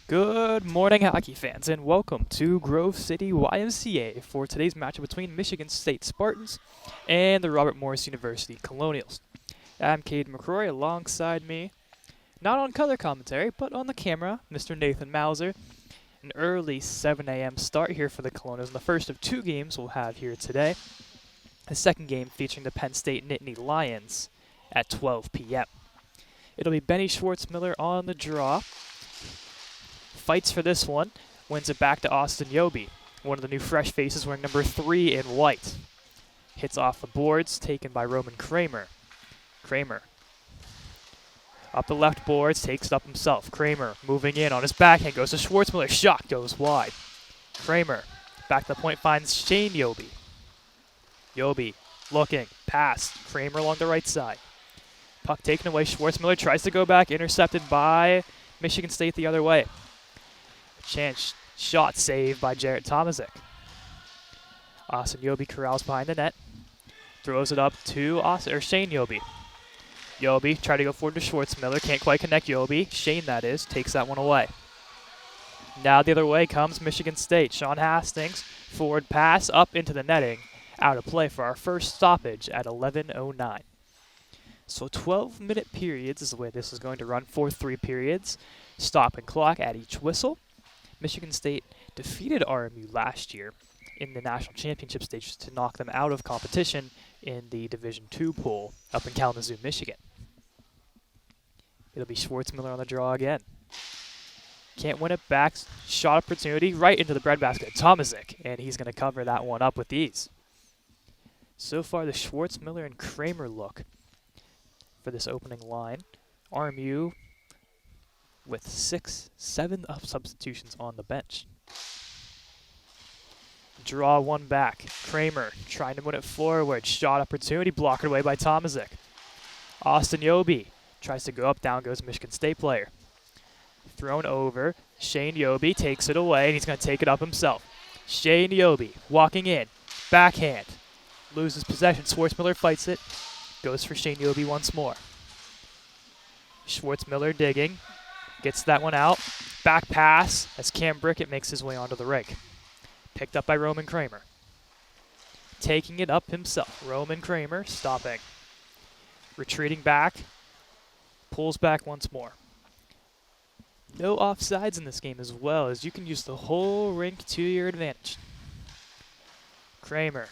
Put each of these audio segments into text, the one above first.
Good morning, hockey fans, and welcome to Grove City YMCA for today's matchup between Michigan State Spartans and the Robert Morris University Colonials. I'm Cade McCrory. Alongside me, not on color commentary, but on the camera, Mr. Nathan Mauser. An early 7 a.m. start here for the Colonials, and the first of two games we'll have here today. The second game featuring the Penn State Nittany Lions at 12 p.m. It'll be Benny Schwartzmiller on the draw. Fights for this one, wins it back to Austin Yobi, one of the new fresh faces wearing number 3 in white. Hits off the boards, taken by Roman Kramer. Kramer up the left boards, takes it up himself. Kramer moving in on his backhand, goes to Schwartzmiller, shot goes wide. Kramer back to the point, finds Shane Yobi. Yobi looking, pass, Kramer along the right side. Puck taken away, Schwartzmiller tries to go back, intercepted by Michigan State the other way. Chance shot saved by Jarrett Tomaszek. Austin Yobi corrals behind the net. Throws it up to Shane Yobi. Yobi tried to go forward to Schwartzmiller. Can't quite connect Yobi. Shane, that is, takes that one away. Now the other way comes Michigan State. Sean Hastings, forward pass up into the netting. Out of play for our first stoppage at 11:09. So 12-minute periods is the way this is going to run for 3 periods. Stop and clock at each whistle. Michigan State defeated RMU last year in the national championship stage to knock them out of competition in the Division II pool up in Kalamazoo, Michigan. It'll be Schwartzmiller on the draw again. Can't win it back. Shot opportunity right into the breadbasket. Tomaszek, and he's going to cover that one up with ease. So far, the Schwartzmiller and Kramer look for this opening line. RMU with 7 substitutions on the bench. Draw one back. Kramer trying to win it forward. Shot opportunity blocked away by Tomaszek. Austin Yobi tries to go up. Down goes Michigan State player. Thrown over. Shane Yobi takes it away, and he's going to take it up himself. Shane Yobi walking in. Backhand. Loses possession. Schwartzmiller fights it. Goes for Shane Yobi once more. Schwartzmiller digging. Gets that one out. Back pass as Cam Brickett makes his way onto the rink. Picked up by Roman Kramer. Taking it up himself. Roman Kramer stopping. Retreating back. Pulls back once more. No offsides in this game as well, as you can use the whole rink to your advantage. Kramer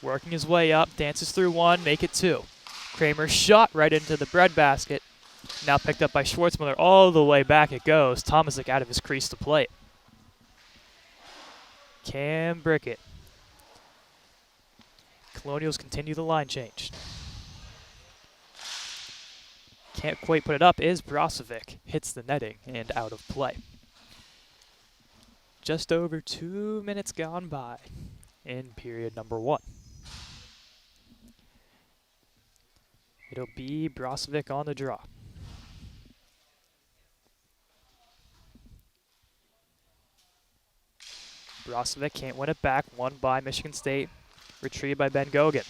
working his way up. Dances through one. Make it 2. Kramer shot right into the breadbasket. Now picked up by Schwartzmiller. All the way back it goes. Tomaszek out of his crease to play it. Cam Brickett. Colonials continue the line change. Can't quite put it up is Brozovic. Hits the netting and out of play. Just over 2 minutes gone by in period number 1. It'll be Brozovic on the draw. Brozovic can't win it back. Won by Michigan State. Retrieved by Ben Gogan.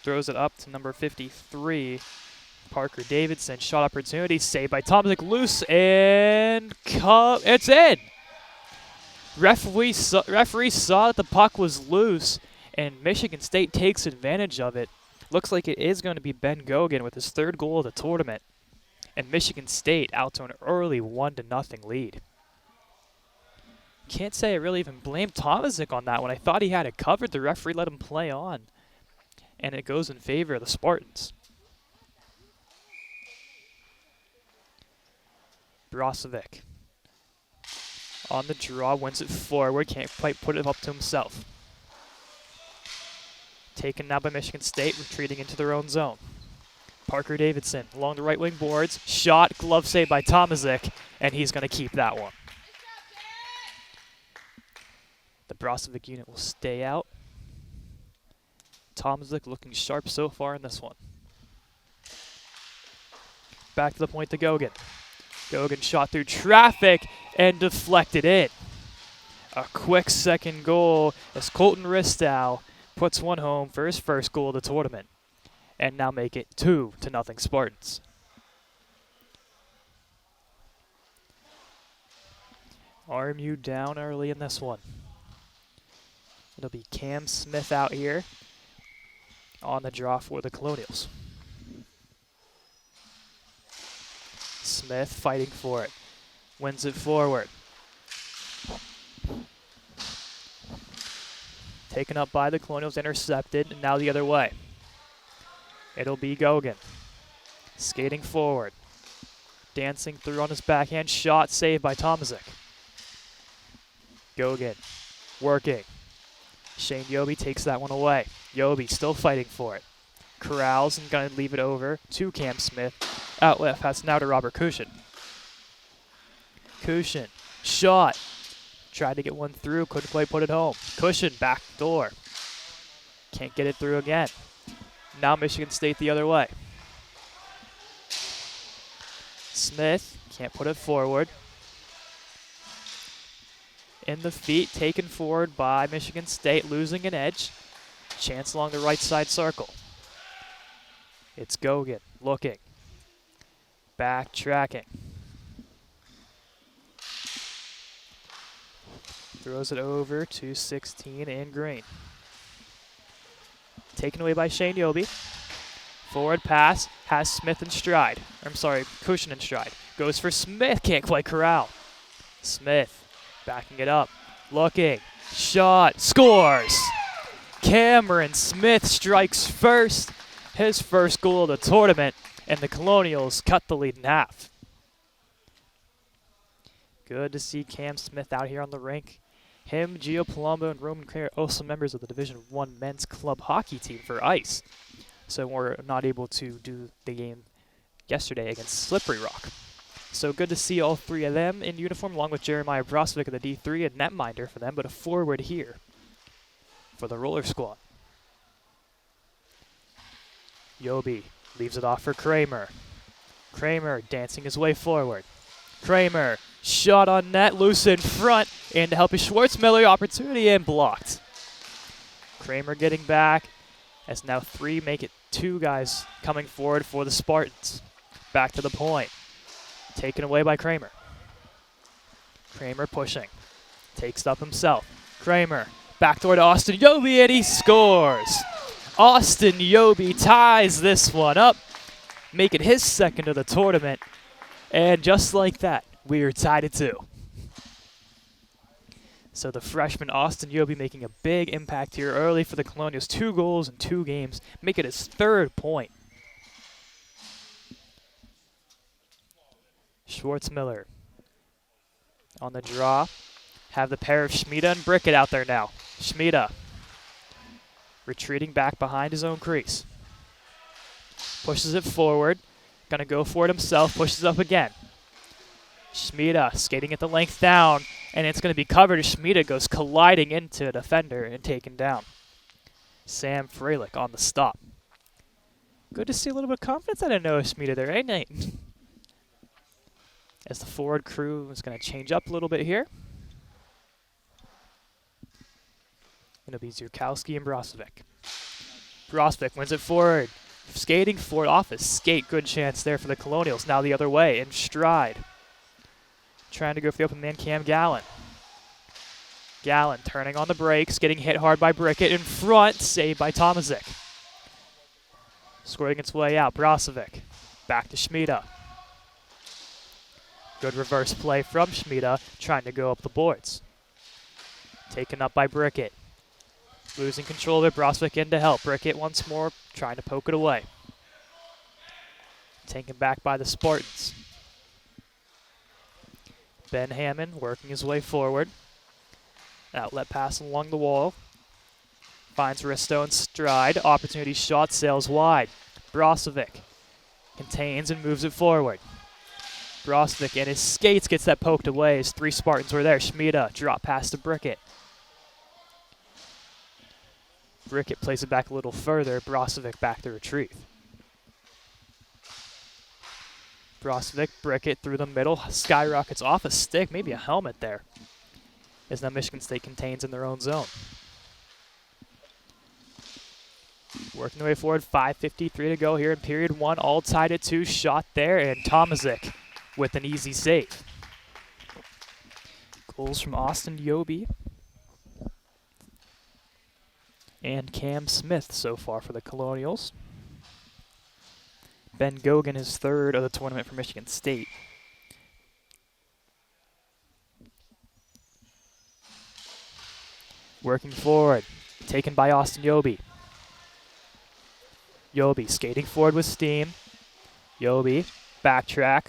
Throws it up to number 53, Parker Davidson. Shot opportunity. Saved by Tomaszek. Loose and it's in! Referee saw that the puck was loose, and Michigan State takes advantage of it. Looks like it is going to be Ben Gogan with his 3rd goal of the tournament. And Michigan State out to an early 1-0 lead. Can't say I really even blame Tomaszek on that one. I thought he had it covered. The referee let him play on. And it goes in favor of the Spartans. Brozovic on the draw, wins it forward. Can't quite put it up to himself. Taken now by Michigan State, retreating into their own zone. Parker Davidson along the right wing boards. Shot, glove save by Tomaszek, and he's going to keep that one. The Brozovic unit will stay out. Tomaszek looking sharp so far in this one. Back to the point to Gogan. Gogan shot through traffic and deflected in. A quick second goal as Colton Ristow puts one home for his first goal of the tournament. And now make it 2-0 Spartans. RMU down early in this one. It'll be Cam Smith out here on the draw for the Colonials. Smith fighting for it. Wins it forward. Taken up by the Colonials, intercepted, and now the other way. It'll be Gogan. Skating forward. Dancing through on his backhand shot, saved by Tomasic. Gogan working. Shane Yobi takes that one away. Yobi still fighting for it. Corrals and gonna leave it over to Cam Smith. Outlet pass now to Robert Cushion. Cushion, shot. Tried to get one through, couldn't quite put it home. Cushion, back door. Can't get it through again. Now Michigan State the other way. Smith, can't put it forward. In the feet, taken forward by Michigan State, losing an edge. Chance along the right side circle. It's Gogan, looking. Backtracking. Throws it over to 16 in green. Taken away by Shane Yobi. Forward pass, has Smith in stride. Cushion in stride. Goes for Smith, can't quite corral. Smith, backing it up. Looking, shot, scores! Cameron Smith strikes first. His first goal of the tournament, and the Colonials cut the lead in half. Good to see Cam Smith out here on the rink. Him, Gio Palumbo, and Roman Kramer, also members of the Division I men's club hockey team for ice. So we're not able to do the game yesterday against Slippery Rock. So good to see all three of them in uniform, along with Jeremiah Brozovic of the D3, a netminder for them, but a forward here for the roller squad. Yobi leaves it off for Kramer. Kramer dancing his way forward. Kramer, shot on net, loose in front, and to help his Schwartzmiller, opportunity and blocked. Kramer getting back, as now 3 make it 2 guys coming forward for the Spartans. Back to the point. Taken away by Kramer. Kramer pushing. Takes it up himself. Kramer, backdoor to Austin Yobi, and he scores! Austin Yobi ties this one up, making his second of the tournament. And just like that, we are tied at 2. So the freshman Austin Yobi making a big impact here early for the Colonials. 2 goals in 2 games, make it his 3rd point. Schwartzmiller on the draw. Have the pair of Schmida and Brickett out there now. Schmida retreating back behind his own crease. Pushes it forward. Gonna go for it himself. Pushes up again. Schmida skating at the length down, and it's going to be covered as Schmida goes colliding into a defender and taken down. Sam Freilich on the stop. Good to see a little bit of confidence out of Noah Schmida there, eh, Nate? As the forward crew is going to change up a little bit here. It'll be Zukowski and Brozovic. Brozovic wins it forward. Skating forward off his skate. Good chance there for the Colonials. Now the other way in stride. Trying to go for the open man, Cam Gallen. Gallen turning on the brakes, getting hit hard by Brickett in front, saved by Tomasic. Scoring its way out, Brozovic. Back to Schmida. Good reverse play from Schmida, trying to go up the boards. Taken up by Brickett. Losing control of it, Brozovic in to help. Brickett once more, trying to poke it away. Taken back by the Spartans. Ben Hammond working his way forward. Outlet pass along the wall. Finds Risto in stride. Opportunity shot, sails wide. Brozovic contains and moves it forward. Brozovic in his skates gets that poked away as 3 Spartans were there. Schmida drop pass to Brickett. Brickett plays it back a little further. Brozovic back to retrieve. Brozovic, Brickett through the middle, skyrockets off a stick, maybe a helmet there, as now Michigan State contains in their own zone. Working their way forward, 5:53 to go here in period 1, all tied at 2, shot there, and Tomasic with an easy save. Goals from Austin Yobi and Cam Smith so far for the Colonials. Ben Gogan is third of the tournament for Michigan State. Working forward, taken by Austin Yobi. Yobi skating forward with steam. Yobi, backtrack,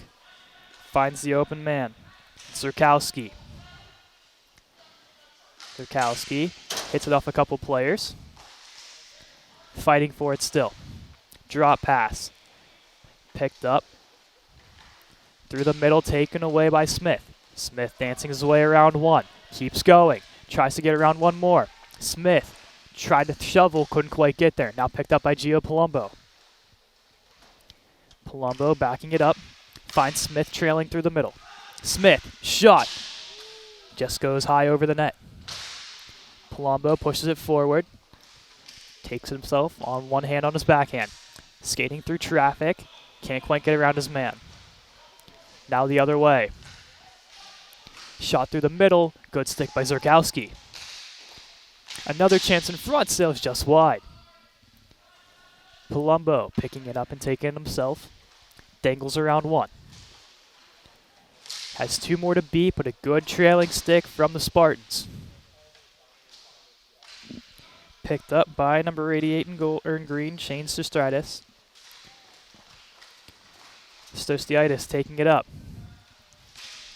finds the open man. Zerkowski. Zerkowski hits it off a couple players. Fighting for it still. Drop pass. Picked up. Through the middle, taken away by Smith. Smith dancing his way around one. Keeps going. Tries to get around one more. Smith tried to shovel, couldn't quite get there. Now picked up by Gio Palumbo. Palumbo backing it up. Finds Smith trailing through the middle. Smith, shot. Just goes high over the net. Palumbo pushes it forward. Takes himself on one hand on his backhand. Skating through traffic. Can't quite get around his man. Now the other way. Shot through the middle. Good stick by Zerkowski. Another chance in front. Sails just wide. Palumbo picking it up and taking it himself. Dangles around one. Has two more to beat, but a good trailing stick from the Spartans. Picked up by number 88 in goal in green, Shane Stostitis. Stostitis taking it up.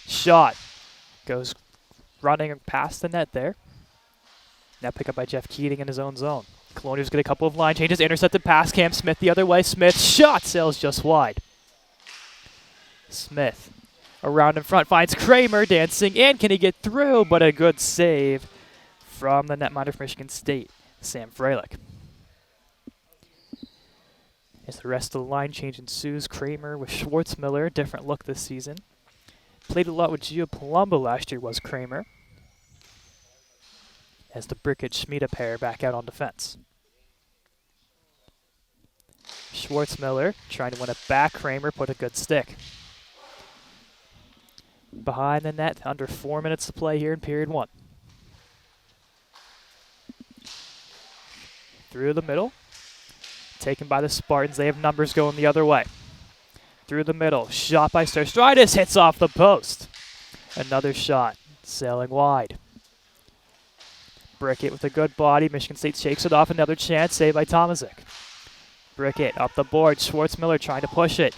Shot. Goes running past the net there. Now pick up by Jeff Keating in his own zone. Colonials get a couple of line changes. Intercepted pass. Cam Smith the other way. Smith shot. Sails just wide. Smith around in front. Finds Kramer dancing in. Can he get through? But a good save from the netminder for Michigan State, Sam Freilich. As the rest of the line change ensues, Kramer with Schwartzmiller. Different look this season. Played a lot with Gio Palumbo last year was Kramer. As the Brickett-Schmida pair back out on defense. Schwartzmiller trying to win it back. Kramer put a good stick. Behind the net, under 4 minutes to play here in period one. Through the middle. Taken by the Spartans. They have numbers going the other way. Through the middle. Shot by Stostitis. Hits off the post. Another shot. Sailing wide. Brickett with a good body. Michigan State shakes it off. Another chance. Saved by Tomasic. Brickett up the board. Schwartzmiller trying to push it.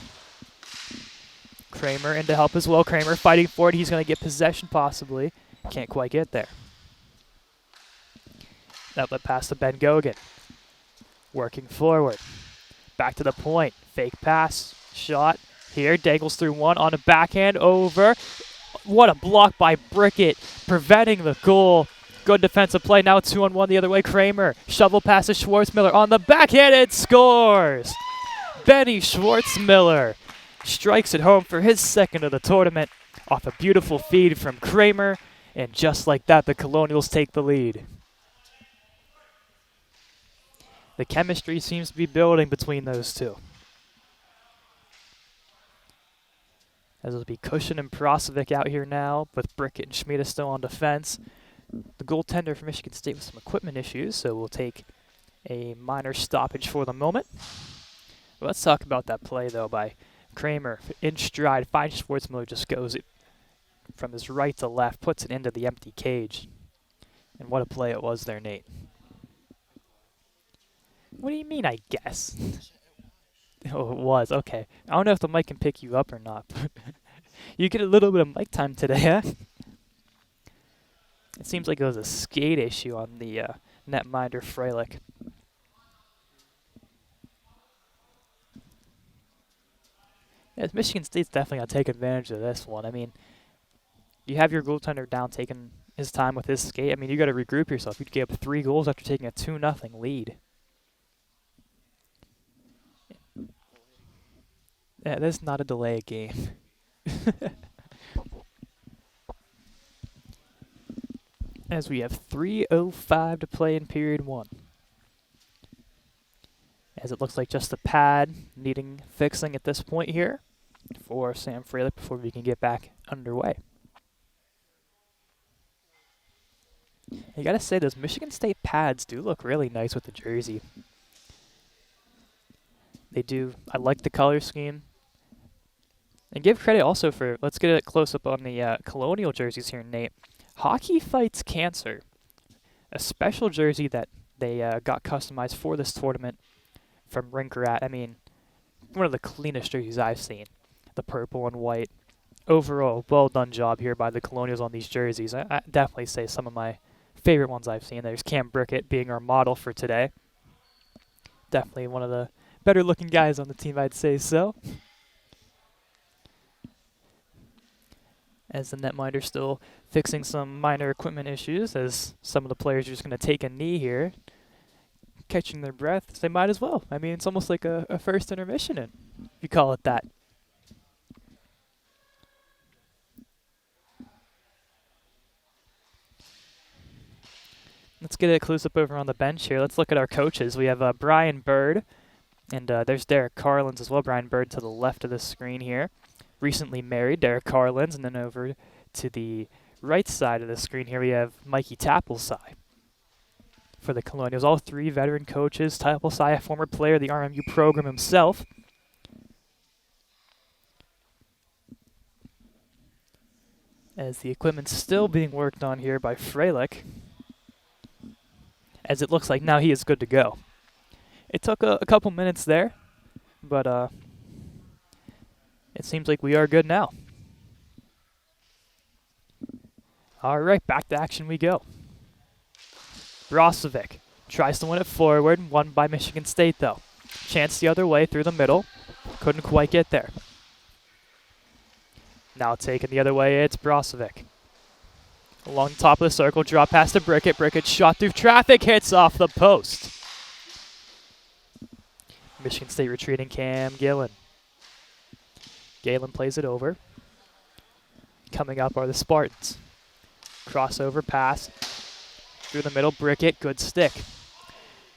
Kramer in to help as well. Kramer fighting for it. He's going to get possession possibly. Can't quite get there. Outlet pass to Ben Gogan. Working forward. Back to the point. Fake pass. Shot. Here. Dangles through one on a backhand. Over. What a block by Brickett. Preventing the goal. Good defensive play. Now it's 2-on-1 the other way. Kramer. Shovel pass to Schwartzmiller. On the backhand. It scores. Benny Schwartzmiller strikes it home for his second of the tournament off a beautiful feed from Kramer. And just like that, the Colonials take the lead. The chemistry seems to be building between those two. As it'll be Cushion and Prosovic out here now, with Brickett and Schmida still on defense. The goaltender for Michigan State with some equipment issues, so we'll take a minor stoppage for the moment. But let's talk about that play, though, by Kramer. In stride, finds Schwartzmiller, just goes it from his right to left, puts it into the empty cage. And what a play it was there, Nate. What do you mean, I guess? Oh, it was. Okay. I don't know if the mic can pick you up or not. You get a little bit of mic time today, huh? It seems like it was a skate issue on the netminder Freilich. Yeah, Michigan State's definitely going to take advantage of this one. I mean, you have your goaltender down taking his time with his skate. I mean, you got to regroup yourself. You gave up 3 goals after taking a 2-0 lead. Yeah, that's not a delay game. As we have 3:05 to play in period one. As it looks like just the pad needing fixing at this point here for Sam Freilich before we can get back underway. You gotta say, those Michigan State pads do look really nice with the jersey. They do. I like the color scheme. And give credit also for, let's get a close-up on the Colonial jerseys here, Nate. Hockey Fights Cancer, a special jersey that they got customized for this tournament from NCRHA. I mean, one of the cleanest jerseys I've seen. The purple and white. Overall, well done job here by the Colonials on these jerseys. I definitely say some of my favorite ones I've seen. There's Cam Brickett being our model for today. Definitely one of the better looking guys on the team, I'd say so. As the netminder still fixing some minor equipment issues, as some of the players are just going to take a knee here, catching their breath. So they might as well. I mean, it's almost like a first intermission, if you call it that. Let's get a close-up over on the bench here. Let's look at our coaches. We have Brian Bird, and there's Derek Carlins as well. Brian Bird to the left of the screen here. Recently married, Derek Carlins, and then over to the right side of the screen here we have Mikey Taplesai for the Colonials. All three veteran coaches. Taplesai, a former player of the RMU program himself. As the equipment's still being worked on here by Freilich, as it looks like now he is good to go. It took a couple minutes there, but it seems like we are good now. All right, back to action we go. Brozovic tries to win it forward, won by Michigan State though. Chance the other way through the middle, couldn't quite get there. Now taken the other way, it's Brozovic. Along the top of the circle, drop pass to Brickett. Brickett shot through traffic, hits off the post. Michigan State retreating, Cam Gillen. Galen plays it over. Coming up are the Spartans. Crossover pass through the middle. Brickett, good stick.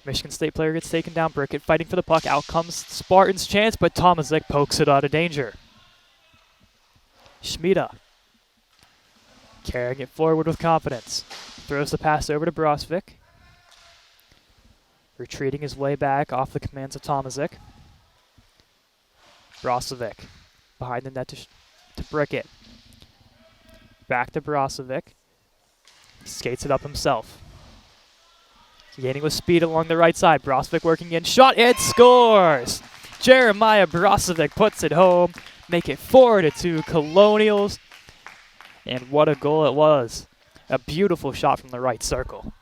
Michigan State player gets taken down. Brickett fighting for the puck. Out comes Spartans' chance, but Tomaszek pokes it out of danger. Schmida carrying it forward with confidence. Throws the pass over to Brozovic. Retreating his way back off the commands of Tomaszek. Brozovic behind the net to Brickett. Back to Brozovic. Skates it up himself. Gaining with speed along the right side. Brozovic working in. Shot and scores! Jeremiah Brozovic puts it home. Make it 4-2 Colonials. And what a goal it was. A beautiful shot from the right circle.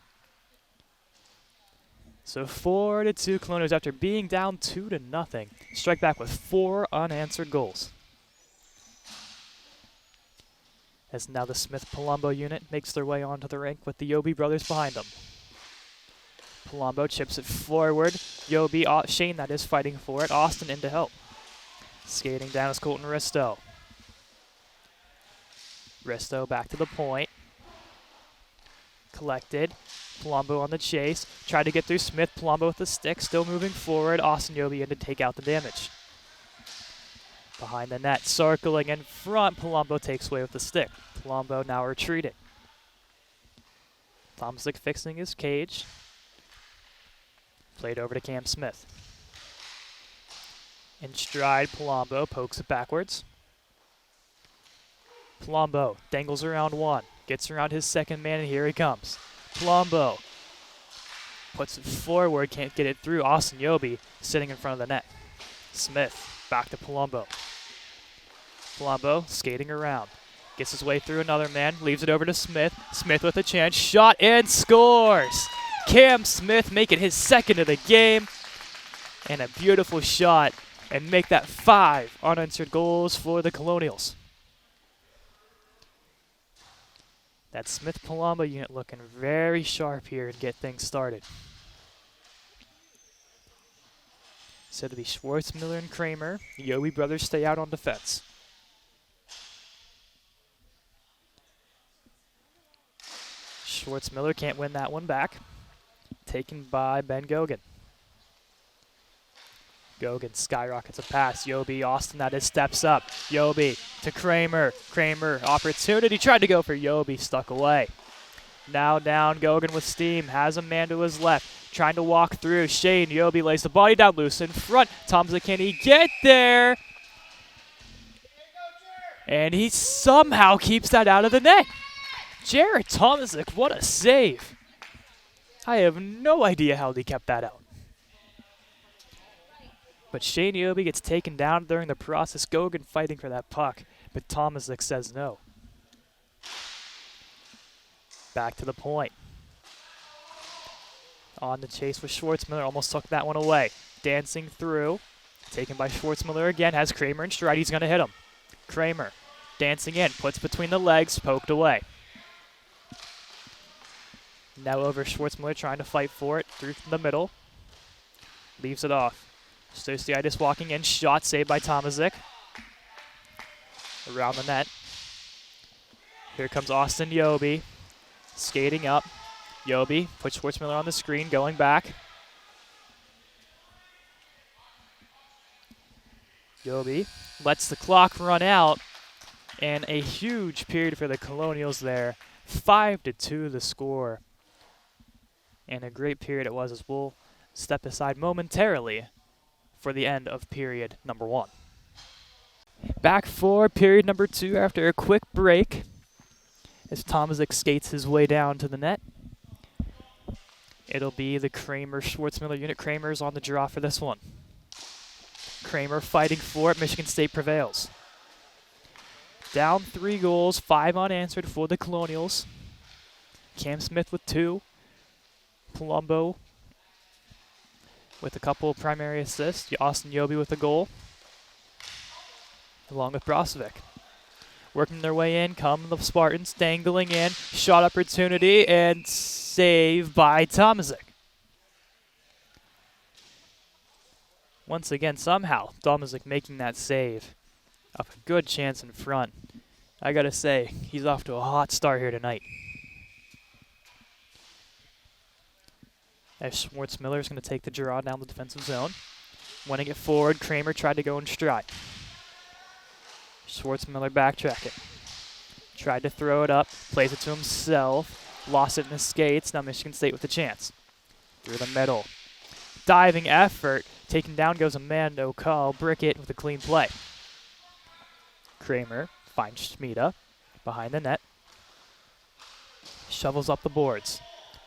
So 4-2 Colonials after being down 2-0. Strike back with 4 unanswered goals. As now the Smith-Palumbo unit makes their way onto the rink with the Yobi brothers behind them. Palumbo chips it forward. Yobi, Shane that is, fighting for it. Austin in to help. Skating down is Colton Risto. Risto back to the point. Collected. Palumbo on the chase. Tried to get through Smith. Palumbo with the stick. Still moving forward. Austin Yobi in to take out the damage. Behind the net. Circling in front. Palumbo takes away with the stick. Palumbo now retreating. Tomaszek fixing his cage. Played over to Cam Smith. In stride, Palumbo pokes it backwards. Palumbo dangles around one. Gets around his second man, and here he comes. Palumbo puts it forward, can't get it through. Austin Yobi sitting in front of the net. Smith back to Palumbo. Palumbo skating around. Gets his way through another man, leaves it over to Smith. Smith with a chance, shot and scores! Cam Smith making his second of the game. And a beautiful shot, and make that 5 unanswered goals for the Colonials. That Smith-Palumbo unit looking very sharp here and get things started. So to be Schwartz, Miller, and Kramer, the Yobi brothers stay out on defense. Schwartz Miller can't win that one back. Taken by Ben Gogan. Gogan skyrockets a pass. Yobi, Austin, that is, steps up. Yobi to Kramer. Kramer, opportunity. Tried to go for Yobi, stuck away. Now down, Gogan with steam, has a man to his left, trying to walk through. Shane Yobi lays the body down loose in front. Tomzik, can he get there? And he somehow keeps that out of the net. Jared Tomzik, what a save. I have no idea how he kept that out. But Shane Yobi gets taken down during the process. Gogan fighting for that puck, but Tomzik says no. Back to the point. On the chase with Schwartzmiller, almost took that one away. Dancing through, taken by Schwartzmiller again, has Kramer in stride, he's gonna hit him. Kramer, dancing in, puts between the legs, poked away. Now over Schwartzmiller trying to fight for it, through the middle. Leaves it off. Stosiadis walking in, shot saved by Tomzik. Around the net. Here comes Austin Yobi. Skating up. Yobi puts Schwartzmiller on the screen, going back. Yobi lets the clock run out, and a huge period for the Colonials there. 5-2 the score. And a great period it was, as we'll step aside momentarily for the end of period number 1. Back for period number 2 after a quick break, as Tomzik skates his way down to the net. It'll be the Kramer-Schwartzmiller unit. Kramer's on the draw for this one. Kramer fighting for it. Michigan State prevails. Down 3 goals, 5 unanswered for the Colonials. Cam Smith with 2. Palumbo with a couple of primary assists. Austin Yobi with a goal, along with Brozovic. Working their way in, come the Spartans, dangling in, shot opportunity, and save by Tomzik. Once again, somehow, Tomzik making that save of a good chance in front. I gotta say, he's off to a hot start here tonight. As Schwartzmiller is going to take the draw down the defensive zone. Winning it forward, Kramer tried to go in stride. Schwartzmiller backtracking. Tried to throw it up, plays it to himself, lost it in his skates. Now Michigan State with a chance. Through the middle. Diving effort, taken down goes a man, no call. Brickett with a clean play. Kramer finds Schmida behind the net. Shovels up the boards.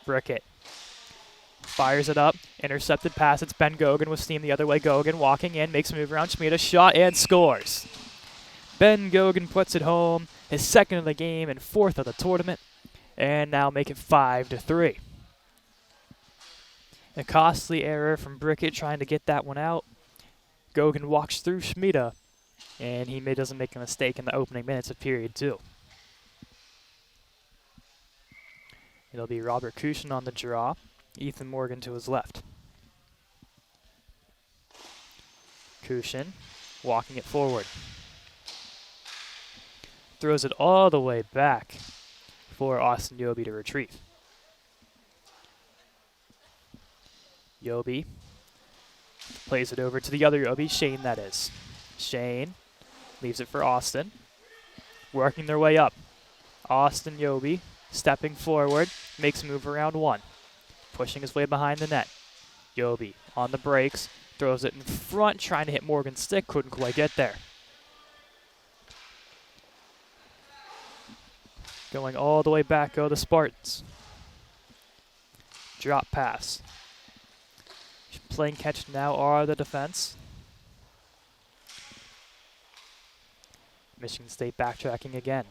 Brickett fires it up, intercepted pass. It's Ben Gogan with steam the other way. Gogan walking in, makes a move around Schmida, shot and scores. Ben Gogan puts it home, his 2nd of the game and 4th of the tournament, and now make it 5-3. A costly error from Brickett trying to get that one out. Gogan walks through Schmida, and he doesn't make a mistake in the opening minutes of period 2. It'll be Robert Kushin on the draw. Ethan Morgan to his left. Kushin walking it forward. Throws it all the way back for Austin Yobi to retrieve. Yobi plays it over to the other Yobi, Shane that is. Shane leaves it for Austin. Working their way up. Austin Yobi stepping forward, makes a move around 1. Pushing his way behind the net. Yobi on the brakes, throws it in front, trying to hit Morgan's stick, couldn't quite get there. Going all the way back go the Spartans. Drop pass. Playing catch now are the defense. Michigan State backtracking again.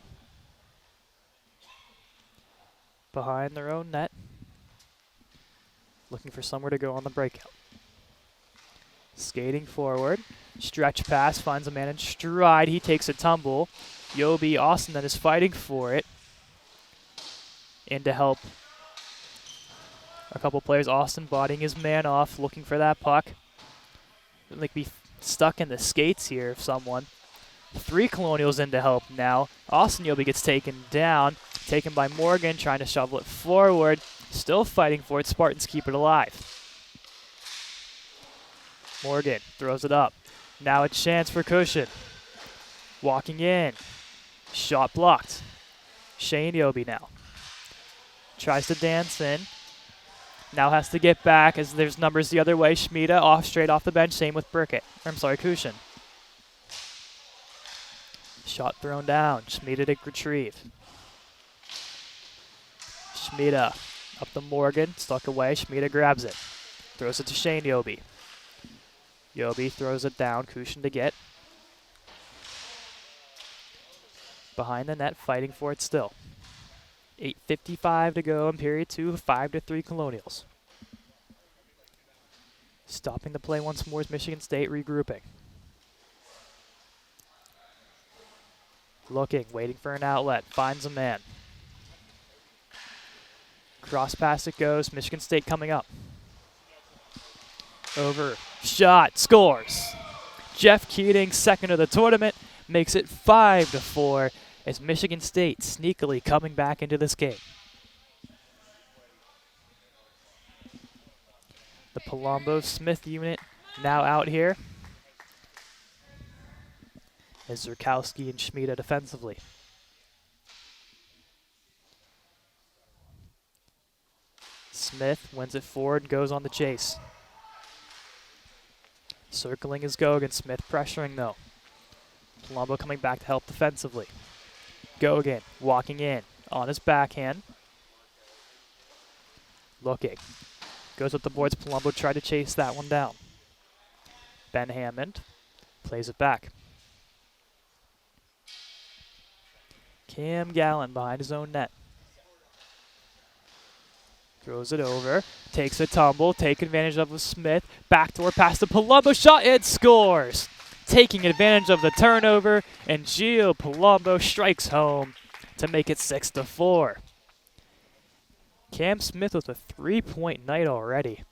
Behind their own net. Looking for somewhere to go on the breakout. Skating forward. Stretch pass, finds a man in stride. He takes a tumble. Yobi Austin then is fighting for it. In to help a couple players. Austin bodying his man off, looking for that puck. Like be stuck in the skates here of someone. 3 Colonials in to help now. Austin Yobi gets taken down. Taken by Morgan, trying to shovel it forward. Still fighting for it. Spartans keep it alive. Morgan throws it up. Now a chance for Kushin. Walking in. Shot blocked. Shane Yobi now. Tries to dance in. Now has to get back as there's numbers the other way. Schmida straight off the bench. Same with Kushin. Shot thrown down. Schmida to retrieve. Schmida up to Morgan. Stuck away. Schmida grabs it. Throws it to Shane Yobi. Yobi throws it down. Kushin to get. Behind the net, fighting for it still. 8:55 to go in period 2, 5-3 Colonials. Stopping the play once more is Michigan State regrouping. Looking, waiting for an outlet, finds a man. Cross pass it goes, Michigan State coming up. Over, shot, scores. Jeff Keating, second of the tournament, makes it 5-4 as Michigan State sneakily coming back into this game. The Palumbo-Smith unit now out here as Zurkowski and Schmida defensively. Smith wins it forward and goes on the chase. Circling is Gogan, Smith pressuring though. Palumbo coming back to help defensively. Gogan walking in on his backhand. Looking. Goes with the boards. Palumbo tried to chase that one down. Ben Hammond plays it back. Cam Gallen behind his own net. Throws it over. Takes a tumble. Take advantage of with Smith. Backdoor pass to Palumbo. Shot and scores. Taking advantage of the turnover. And Gio Palumbo strikes home to make it 6-4. Cam Smith with a 3-point night already.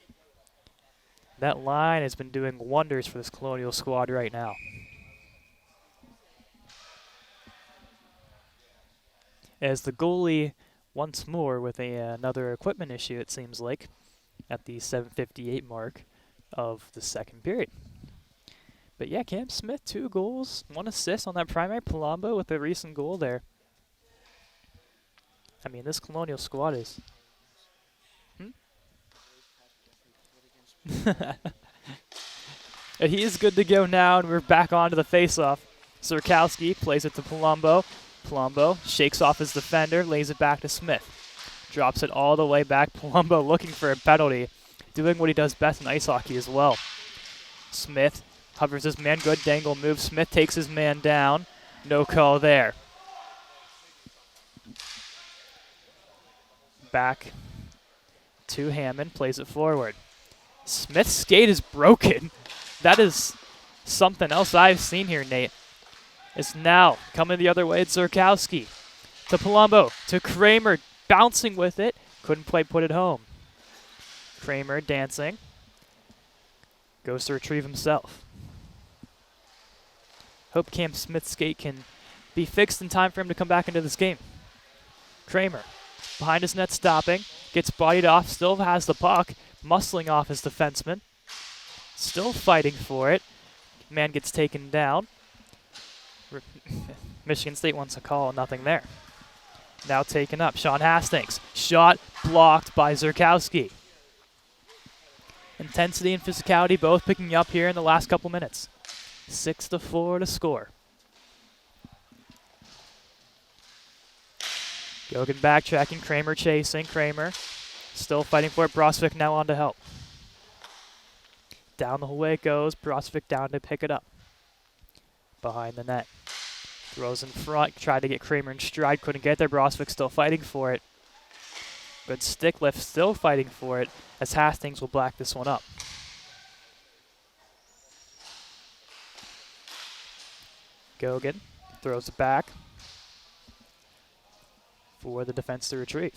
That line has been doing wonders for this Colonial squad right now. As the goalie once more with another equipment issue, it seems like, at the 7:58 mark of the second period. But yeah, Cam Smith, 2 goals, 1 assist on that primary. Palumbo with a recent goal there. I mean, this Colonial squad is... He is good to go now, and we're back onto the face-off. Zurkowski plays it to Palumbo. Palumbo shakes off his defender, lays it back to Smith. Drops it all the way back. Palumbo looking for a penalty, doing what he does best in ice hockey as well. Smith hovers his man, good dangle move. Smith takes his man down. No call there. Back to Hammond, plays it forward. Smith's skate is broken. That is something else I've seen here, Nate. It's now coming the other way. It's Zurkowski to Palumbo, to Kramer, bouncing with it. Couldn't quite put it home. Kramer dancing. Goes to retrieve himself. Hope Cam Smith's skate can be fixed in time for him to come back into this game. Kramer, behind his net stopping, gets bodied off, still has the puck, muscling off his defenseman. Still fighting for it. Man gets taken down. Michigan State wants a call, nothing there. Now taken up, Sean Hastings. Shot blocked by Zurkowski. Intensity and physicality both picking up here in the last couple minutes. 6-4 to score. Gogan backtracking, Kramer chasing. Kramer still fighting for it. Brosvik now on to help. Down the whole way it goes. Brosvik down to pick it up. Behind the net. Throws in front. Tried to get Kramer in stride. Couldn't get there. Brosvik still fighting for it. Good stick lift. Still fighting for it as Hastings will black this one up. Gogan throws it back for the defense to retrieve.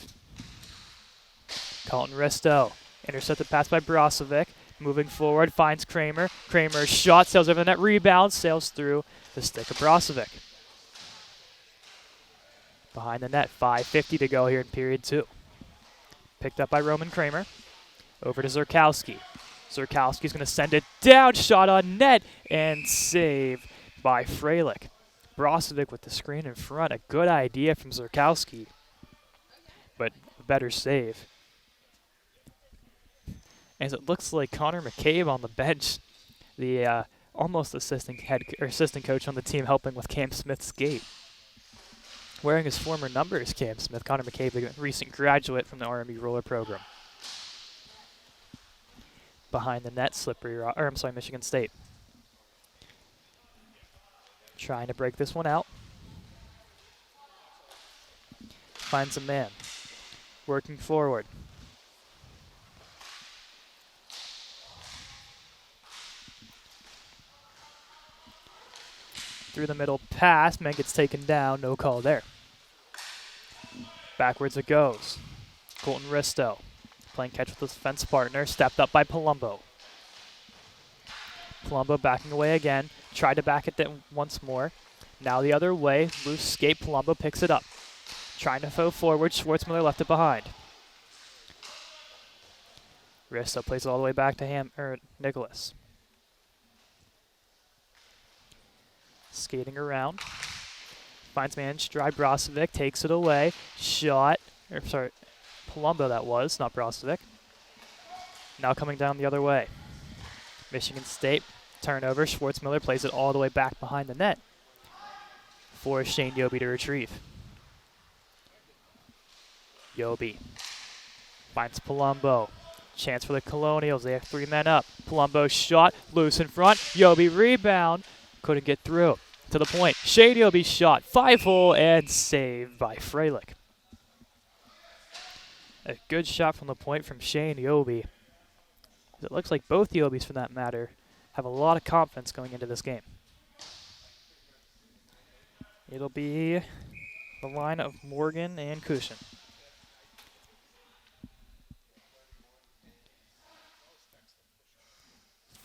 Colton Risto. Intercepted pass by Brozovic. Moving forward, finds Kramer. Kramer shot, sails over the net, rebounds, sails through the stick of Brozovic. Behind the net, 5:50 to go here in period 2. Picked up by Roman Kramer. Over to Zurkowski. Zurkowski's going to send it down, shot on net, and save by Freilich. Brozovic with the screen in front, a good idea from Zurkowski. But better save. As it looks like Connor McCabe on the bench, the almost assistant coach on the team, helping with Cam Smith's skate. Wearing his former numbers, Cam Smith, Connor McCabe, the recent graduate from the RMU roller program. Behind the net, Michigan State. Trying to break this one out. Finds a man. Working forward. Through the middle pass, man gets taken down, no call there. Backwards it goes. Colton Risto playing catch with his defense partner, stepped up by Palumbo. Palumbo backing away again, tried to back it once more. Now the other way, loose skate, Palumbo picks it up. Trying to throw forward, Schwartzmiller left it behind. Risto plays it all the way back to Nicholas. Skating around. Finds man stride. Brozovic takes it away. Palumbo that was, not Brozovic. Now coming down the other way. Michigan State turnover. Schwartzmiller plays it all the way back behind the net for Shane Yobi to retrieve. Yobi finds Palumbo. Chance for the Colonials. They have 3 men up. Palumbo shot. Loose in front. Yobi rebound. Couldn't get through. To the point. Shane Yobi shot. 5-hole and saved by Freilich. A good shot from the point from Shane Yobi. It looks like both Yobis, for that matter, have a lot of confidence going into this game. It'll be the line of Morgan and Kushin.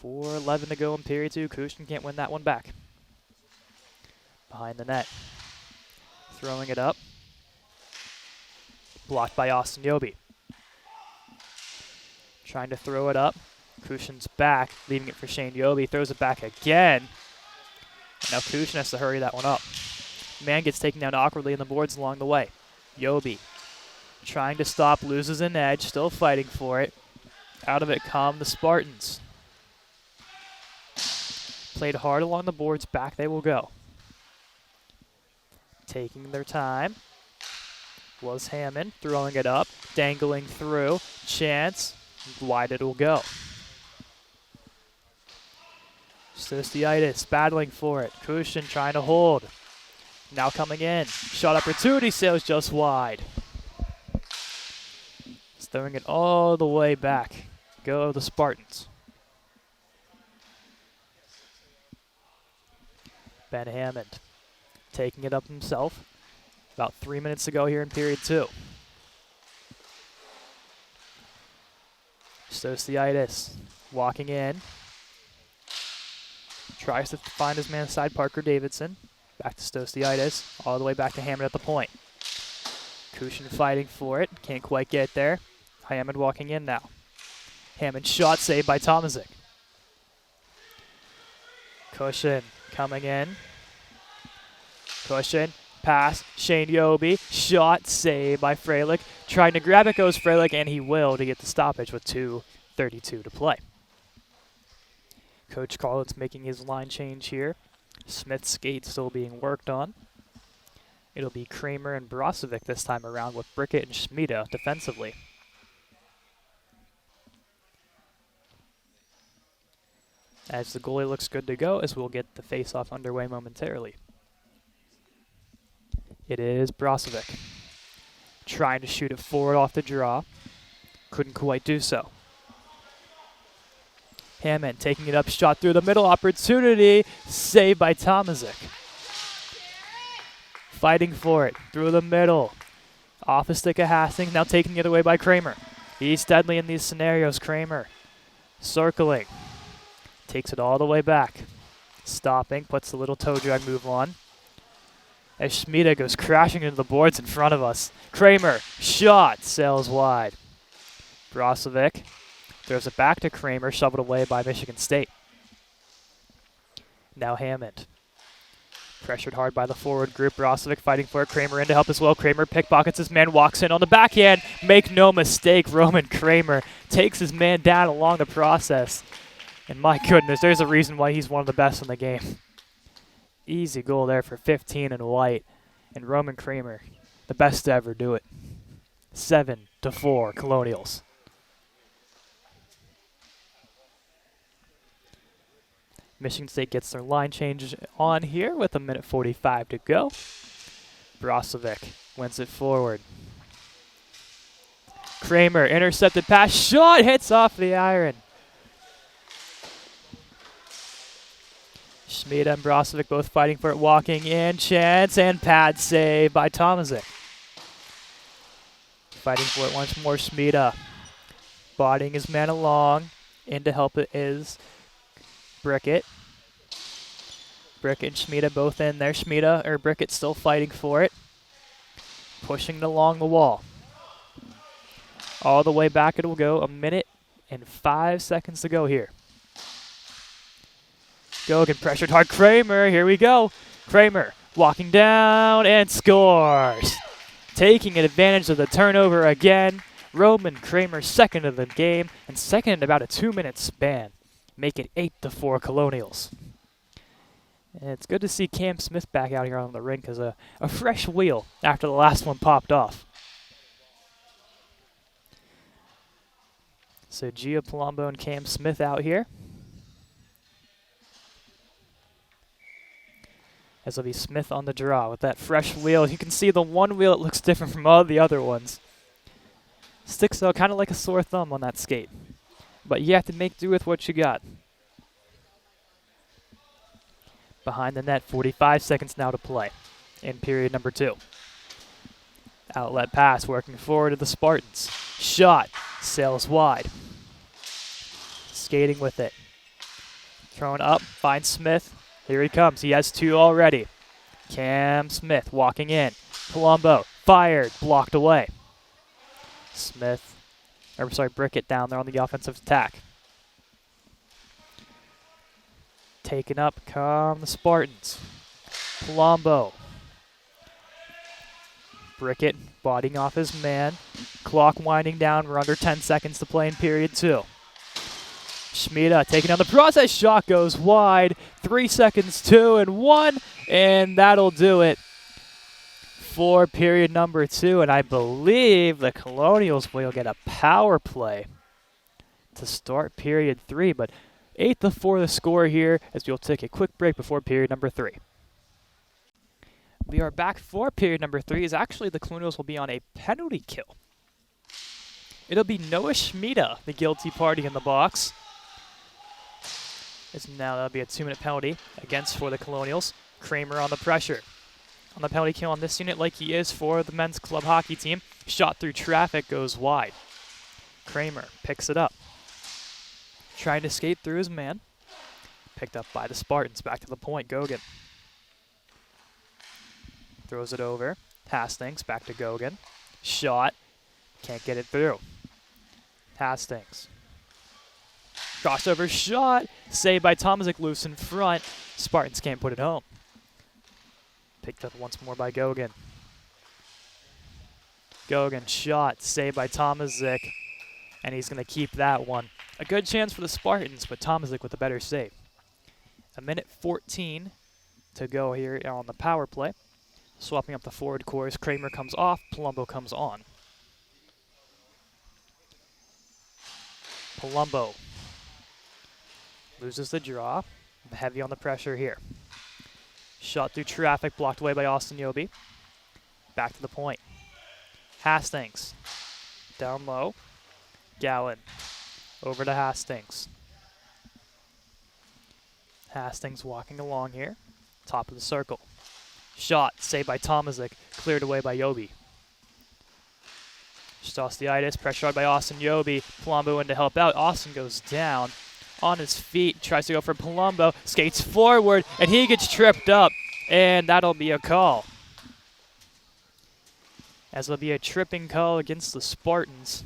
4:11 to go in period 2. Kushin can't win that one back. Behind the net. Throwing it up. Blocked by Austin Yobi. Trying to throw it up. Kushin's back, leaving it for Shane Yobi. Throws it back again. And now Kushin has to hurry that one up. Man gets taken down awkwardly in the boards along the way. Yobi trying to stop, loses an edge, still fighting for it. Out of it come the Spartans. Played hard along the boards, back they will go. Taking their time was Hammond, throwing it up, dangling through, chance, wide it will go. Stostiaitis battling for it, Kushin trying to hold. Now coming in, shot opportunity, sails just wide. He's throwing it all the way back. Go the Spartans. Ben Hammond taking it up himself. About 3 minutes to go here in period 2. Stostiaitis walking in. Tries to find his man side, Parker Davidson. Back to Stostiaitis, all the way back to Hammond at the point. Kushin fighting for it, can't quite get there. Hammond walking in now. Hammond shot saved by Tomasic. Kushin coming in. Kushin, pass, Shane Yobi, shot saved by Freilich. Trying to grab it goes Freilich, and he will to get the stoppage with 2:32 to play. Coach Collins making his line change here. Smith's skate still being worked on. It'll be Kramer and Brozovic this time around with Brickett and Schmida defensively. As the goalie looks good to go, as we'll get the face-off underway momentarily. It is Brozovic. Trying to shoot it forward off the draw. Couldn't quite do so. Hammond taking it up, shot through the middle, opportunity, saved by Tomasic. Fighting for it, through the middle. Off the stick of Hastings, now taken the other way by Kramer. He's deadly in these scenarios, Kramer. Circling. Takes it all the way back. Stopping, puts the little toe drag move on. As Schmida goes crashing into the boards in front of us. Kramer, shot, sails wide. Brozovic throws it back to Kramer, shoveled away by Michigan State. Now Hammond. Pressured hard by the forward group. Brozovic fighting for it. Kramer in to help as well. Kramer pickpockets his man, walks in on the backhand. Make no mistake, Roman Kramer takes his man down along the process. And my goodness, there's a reason why he's one of the best in the game. Easy goal there for 15 in white. And Roman Kramer, the best to ever do it. 7-4, Colonials. Michigan State gets their line change on here with 1:45 to go. Brozovic wins it forward. Kramer, intercepted pass, shot, hits off the iron. Schmid and Brozovic both fighting for it, walking in, chance, and pad save by Tomasic. Fighting for it once more, Schmid. Bodying his man along, in to help it is Brickett. Brickett and Schmid both in there. Brickett still fighting for it. Pushing it along the wall. All the way back it will go. 1:05 to go here. Gogan pressured hard. Kramer, here we go. Kramer walking down and scores. Taking advantage of the turnover again. Roman Kramer second of the game and second in about a 2-minute span. Make it 8-4 Colonials. And it's good to see Cam Smith back out here on the rink as a fresh wheel after the last one popped off. So Gia Palumbo and Cam Smith out here. As it'll be Smith on the draw with that fresh wheel. You can see the one wheel, it looks different from all the other ones. Sticks out kind of like a sore thumb on that skate. But you have to make do with what you got. Behind the net, 45 seconds now to play in period number 2. Outlet pass working forward to the Spartans. Shot, sails wide. Skating with it. Thrown up, finds Smith. Here he comes, he has 2 already. Cam Smith walking in. Palumbo, fired, blocked away. Brickett down there on the offensive attack. Taken up come the Spartans. Palumbo. Brickett bodying off his man. Clock winding down. We're under 10 seconds to play in period 2. Schmid taking down the process. Shot goes wide. 3 seconds, 2 and 1. And that'll do it for period number 2. And I believe the Colonials will get a power play to start period 3. But 8-4 the score here as we'll take a quick break before period number 3. We are back for period number 3 as actually the Colonials will be on a penalty kill. It'll be Noah Schmid, the guilty party in the box. Now that'll be a 2-minute penalty against for the Colonials. Kramer on the pressure. On the penalty kill on this unit like he is for the men's club hockey team. Shot through traffic goes wide. Kramer picks it up. Trying to skate through his man. Picked up by the Spartans. Back to the point. Gogan. Throws it over. Hastings. Back to Gogan. Shot. Can't get it through. Hastings. Crossover shot. Saved by Tomasic, loose in front. Spartans can't put it home. Picked up once more by Gogan. Gogan shot. Saved by Tomasic. And he's going to keep that one. A good chance for the Spartans, but Tomasic with a better save. 1:14 to go here on the power play. Swapping up the forward course. Kramer comes off. Palumbo comes on. Palumbo loses the draw. Heavy on the pressure here. Shot through traffic, blocked away by Austin Yobi. Back to the point. Hastings. Down low. Gowan. Over to Hastings. Hastings walking along here. Top of the circle. Shot, saved by Tomasic, cleared away by Yobi. Stostiaitis, pressured by Austin Yobi. Palumbo in to help out. Austin goes down on his feet, tries to go for Palumbo, skates forward, and he gets tripped up, and that'll be a call. As it'll be a tripping call against the Spartans.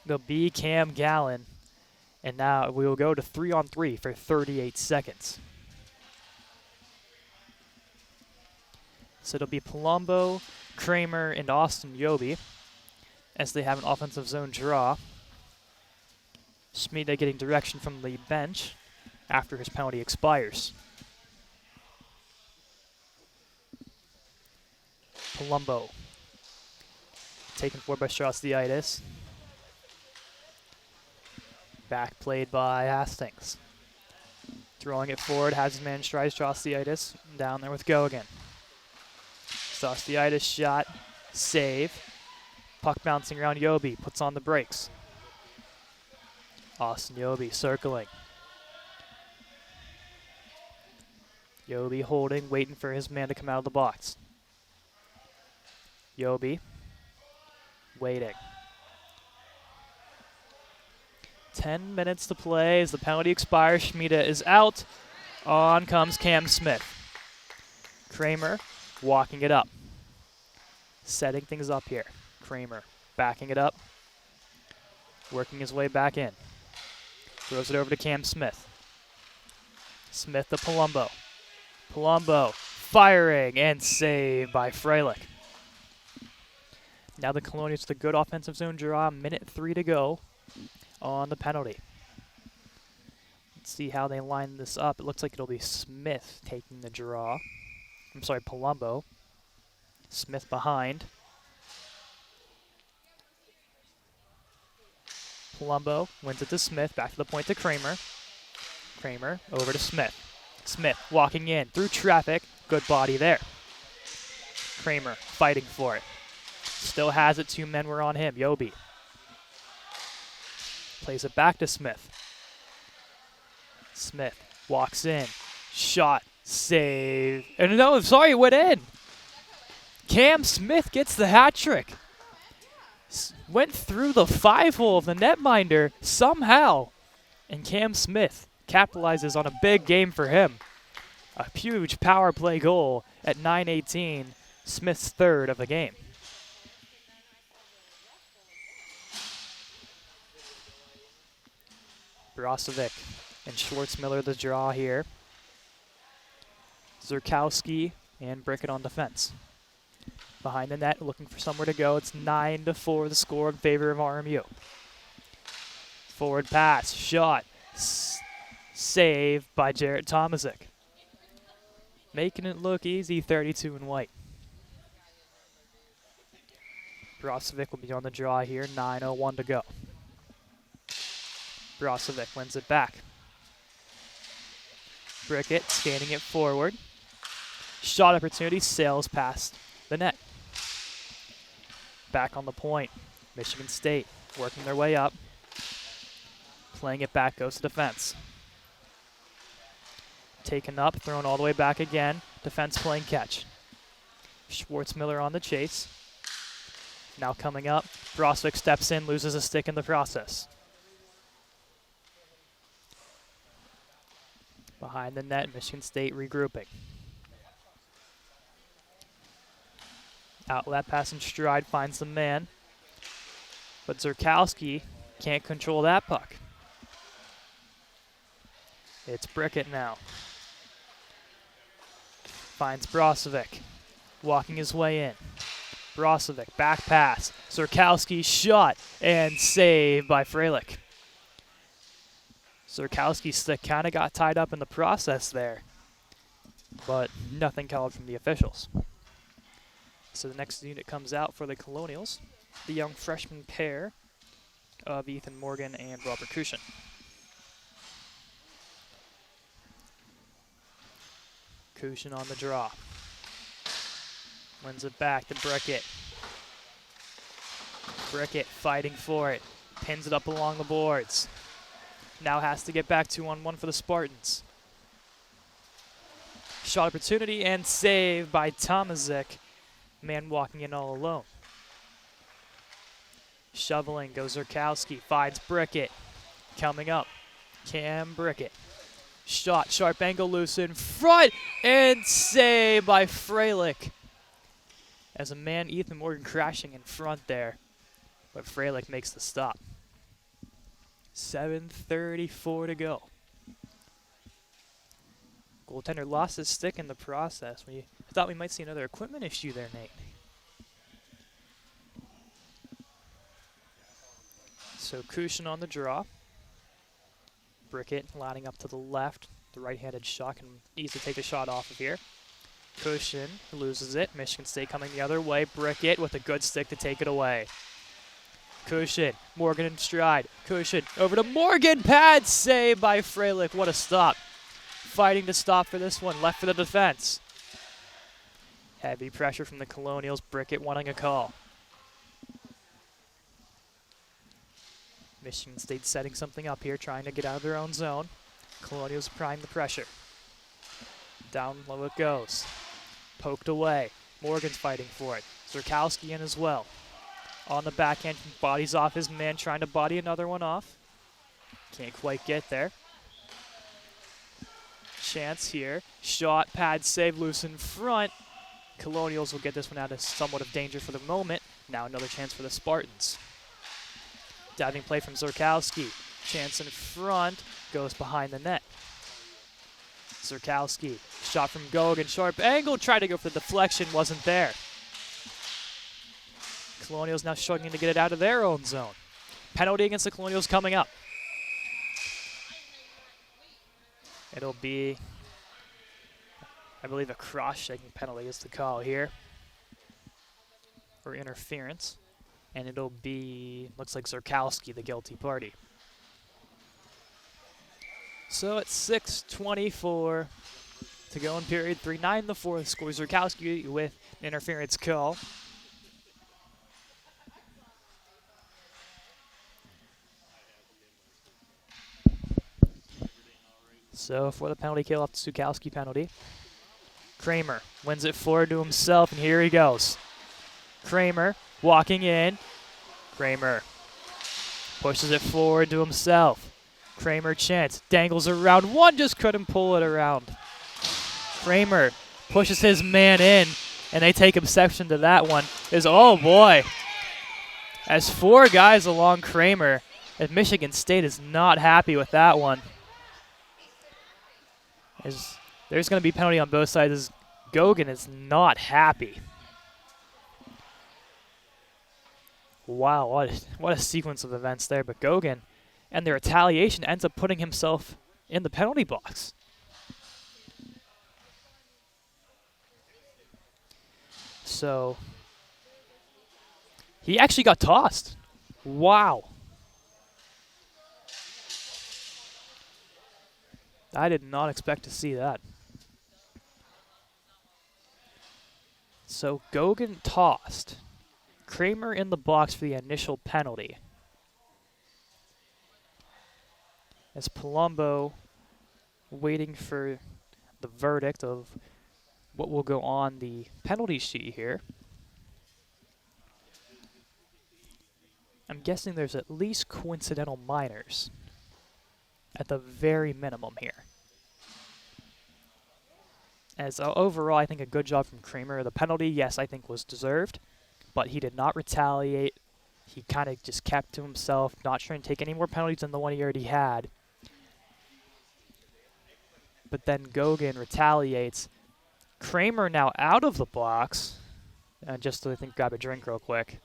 It'll be Cam Gallen, and now we will go to 3-on-3 for 38 seconds. So it'll be Palumbo, Kramer, and Austin Yobi as they have an offensive zone draw. Schmida getting direction from the bench after his penalty expires. Palumbo taken forward by Strauss-Diitis. Back played by Hastings. Throwing it forward, has his man stride Strauss-Diitis. Down there with Go again. Strauss-Diitis shot, save. Puck bouncing around Yobi, puts on the brakes. Austin Yobi circling. Yobi holding, waiting for his man to come out of the box. Yobi waiting. 10 minutes to play as the penalty expires. Schmida is out. On comes Cam Smith. Kramer walking it up. Setting things up here. Kramer backing it up. Working his way back in. Throws it over to Cam Smith. Smith to Palumbo. Palumbo firing and saved by Freilich. Now the Colonials with a good offensive zone draw. Minute 3 to go on the penalty. Let's see how they line this up. It looks like it'll be Smith taking the draw. I'm sorry, Palumbo. Smith behind. Palumbo wins it to Smith. Back to the point to Kramer. Kramer over to Smith. Smith walking in through traffic. Good body there. Kramer fighting for it. Still has it. 2 men were on him. Yobi plays it back to Smith. Smith walks in. Shot. Save. And no, sorry, it went in. Cam Smith gets the hat trick. Went through the 5-hole of the netminder somehow. And Cam Smith capitalizes on a big game for him. A huge power play goal at 9:18. Smith's 3rd of the game. Brozovic and Schwartzmiller the draw here. Zurkowski and Brickett on defense. Behind the net, looking for somewhere to go. It's 9-4 the score in favor of RMU. Forward pass, shot, save by Jarrett Tomasic. Making it look easy, 32 in white. Brozovic will be on the draw here, 9:01 to go. Brozovic wins it back. Brickett scanning it forward. Shot opportunity, sails past the net. Back on the point. Michigan State working their way up. Playing it back, goes to defense. Taken up, thrown all the way back again. Defense playing catch. Schwartzmiller on the chase. Now coming up. Brozovic steps in, loses a stick in the process. Behind the net, Michigan State regrouping. Outlet pass in stride, finds the man. But Zurkowski can't control that puck. It's Brickett now. Finds Brozovic, walking his way in. Brozovic, back pass. Zurkowski shot and saved by Freilich. Zurkowski's stick kind of got tied up in the process there, but nothing called from the officials. So the next unit comes out for the Colonials, the young freshman pair of Ethan Morgan and Robert Cushin. Cushin on the draw. Wins it back to Brickett. Brickett fighting for it. Pins it up along the boards. Now has to get back 2-on-1 for the Spartans. Shot opportunity and save by Tomasic. Man walking in all alone. Shoveling goes Zurkowski. Finds Brickett. Coming up. Cam Brickett. Shot. Sharp angle loose in front. And save by Freilich. As a man, Ethan Morgan crashing in front there. But Freilich makes the stop. 7:34 to go. Goaltender lost his stick in the process. When you Thought we might see another equipment issue there, Nate. So Cushion on the draw. Brickett lining up to the left. The right-handed shot can easily take the shot off of here. Cushion loses it. Michigan State coming the other way. Brickett with a good stick to take it away. Cushion, Morgan in stride. Cushion over to Morgan. Pad save by Freilich. What a stop. Fighting to stop for this one. Left for the defense. Heavy pressure from the Colonials. Brickett wanting a call. Michigan State setting something up here, trying to get out of their own zone. Colonials prime the pressure. Down low it goes. Poked away. Morgan's fighting for it. Zerkowski in as well. On the backhand, bodies off his man, trying to body another one off. Can't quite get there. Chance here. Shot, pad save, loose in front. Colonials will get this one out of somewhat of danger for the moment. Now another chance for the Spartans. Diving play from Zerkowski. Chance in front, goes behind the net. Zerkowski, shot from Gogan, sharp angle, tried to go for the deflection, wasn't there. Colonials now struggling to get it out of their own zone. Penalty against the Colonials coming up. It'll be, I believe, a cross-checking penalty is the call here. Or interference. And it'll be, looks like Zerkowski, the guilty party. So it's 6:24 to go in period 3. 9 in the fourth. Scores Zerkowski with an interference call. So for the penalty kill off the Zerkowski penalty. Kramer wins it forward to himself, and here he goes. Kramer walking in. Kramer pushes it forward to himself. Kramer chance, dangles around one, just couldn't pull it around. Kramer pushes his man in, and they take exception to that one. Oh boy. As 4 guys along Kramer, and Michigan State is not happy with that one. There's going to be penalty on both sides as Gogan is not happy. Wow, what a sequence of events there. But Gogan and the retaliation ends up putting himself in the penalty box. So he actually got tossed. Wow. I did not expect to see that. So Gogan tossed. Kramer in the box for the initial penalty. As Palumbo waiting for the verdict of what will go on the penalty sheet here. I'm guessing there's at least coincidental minors at the very minimum here. As overall, I think a good job from Kramer. The penalty, yes, I think was deserved, but he did not retaliate. He kind of just kept to himself, not trying to take any more penalties than the one he already had. But then Gogan retaliates. Kramer now out of the box. Just to, I think, grab a drink real quick.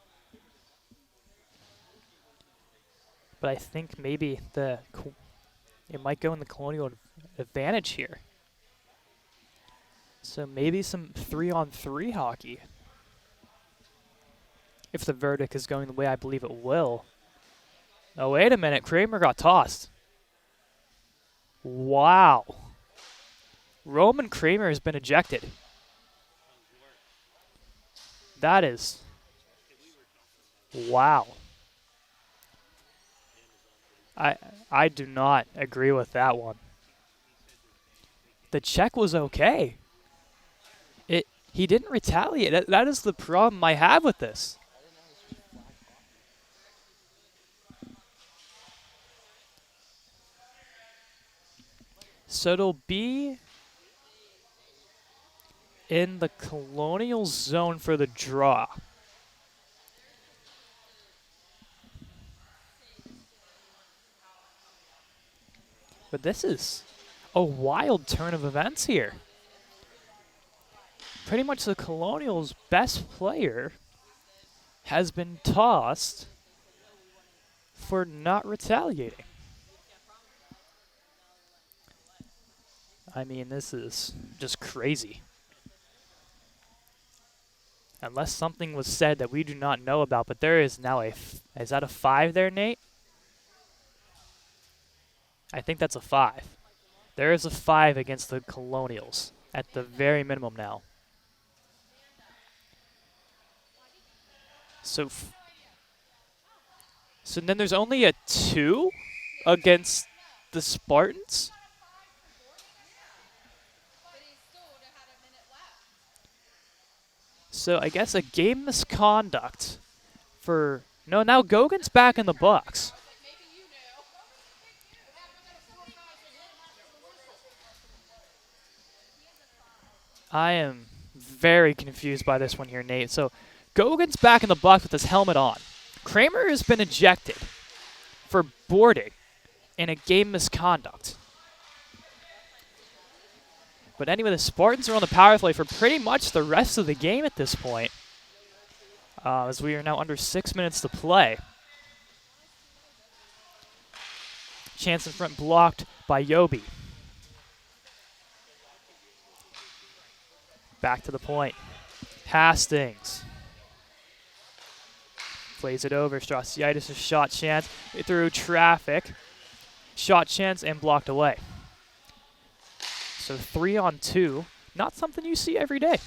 But I think maybe it might go in the Colonial advantage here. So maybe some 3-on-3 hockey. If the verdict is going the way I believe it will. Oh, wait a minute. Kramer got tossed. Wow. Roman Kramer has been ejected. That is... Wow. I do not agree with that one. The check was okay. He didn't retaliate. That is the problem I have with this. So it'll be in the Colonial zone for the draw. But this is a wild turn of events here. pretty much the Colonials' best player has been tossed for not retaliating. I mean, this is just crazy. Unless something was said that we do not know about, but there is now is that a 5 there, Nate? I think that's a 5. There is a 5 against the Colonials at the very minimum now. So then there's only a 2 against the Spartans? So I guess a game misconduct for... No, now Gogan's back in the box. I am very confused by this one here, Nate. So Gogan's back in the box with his helmet on. Kramer has been ejected for boarding in a game misconduct. But anyway, the Spartans are on the power play for pretty much the rest of the game at this point, as we are now under 6 minutes to play. Chance in front blocked by Yobi. Back to the point. Hastings. Plays it over. Strasiitis' shot chance through traffic. Shot chance and blocked away. So 3-on-2, not something you see every day.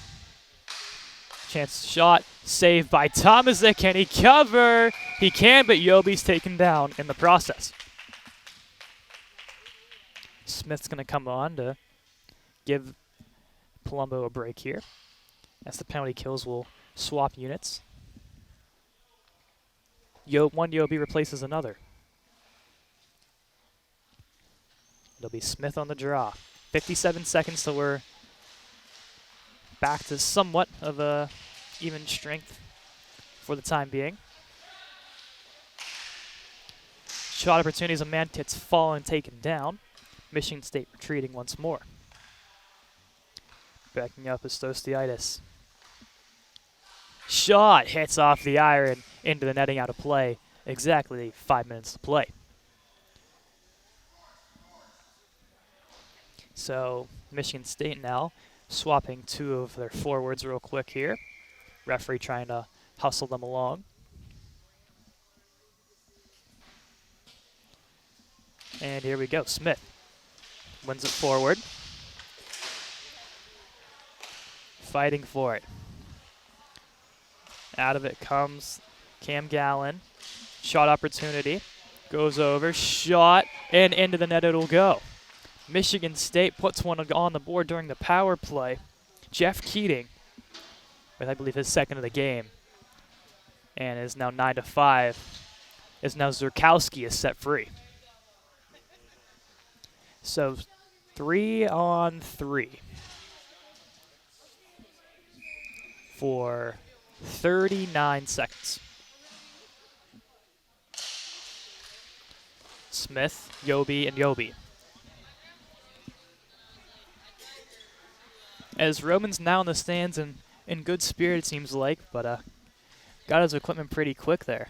Chance shot, saved by Tomasic. Can he cover? He can, but Yobi's taken down in the process. Smith's going to come on to give Palumbo a break here, as the penalty kills will swap units. One Yobi replaces another. It'll be Smith on the draw. 57 seconds till we're back to somewhat of a even strength for the time being. Shot opportunities, a man gets fallen, taken down. Michigan State retreating once more. Backing up is Strasiitis. Shot hits off the iron into the netting, out of play. Exactly 5 minutes to play. So Michigan State now swapping 2 of their forwards real quick here. Referee trying to hustle them along. And here we go. Smith wins it forward. Fighting for it. Out of it comes Cam Gallen. Shot opportunity. Goes over. Shot. And into the net it'll go. Michigan State puts one on the board during the power play. Jeff Keating, with I believe his second of the game, and is now 9-5, is now Zurkowski is set free. So 3-on-3 for 39 seconds. Smith, Yobi, and Yobi. As Roman's now in the stands and in good spirit, it seems like, but got his equipment pretty quick there.